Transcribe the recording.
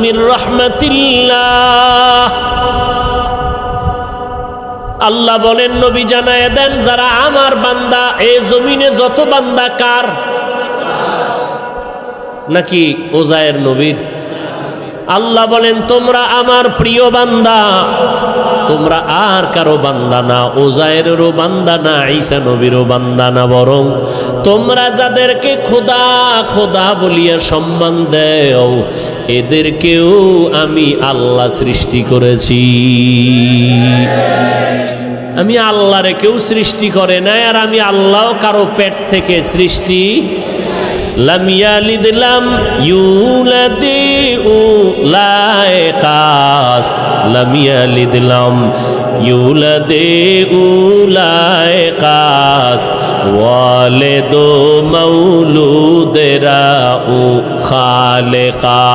মির রাহমাতিল্লাহ। আল্লাহ বলেন, নবী জানায় দেন, যারা আমার বান্দা, এই জমিনে যত বান্দা কার? নাকি ওজায়ের নবীর? আল্লাহ বলেন, তোমরা আমার প্রিয় বান্দা, তোমরা আর কারো বান্দা না, ওজায়েরেরও বান্দা না, ঈসা নবীরও বান্দা না, বরং তোমরা যাদেরকে খোদা খোদা বলিয়া সম্মান দেও, এদেরকেও আমি আল্লাহ সৃষ্টি করেছি। আমি আল্লাহরে কেউ সৃষ্টি করে নাই, আর আমি আল্লাহ কারো পেট থেকে সৃষ্টি। লাম ইয়ালিদ লাম ইউলাদ উলাইকাস, লাম ইয়ালিদ লাম ইউলাদ উলাইকাস, ওয়ালিদু মাউলুদেরা উ খালেকা।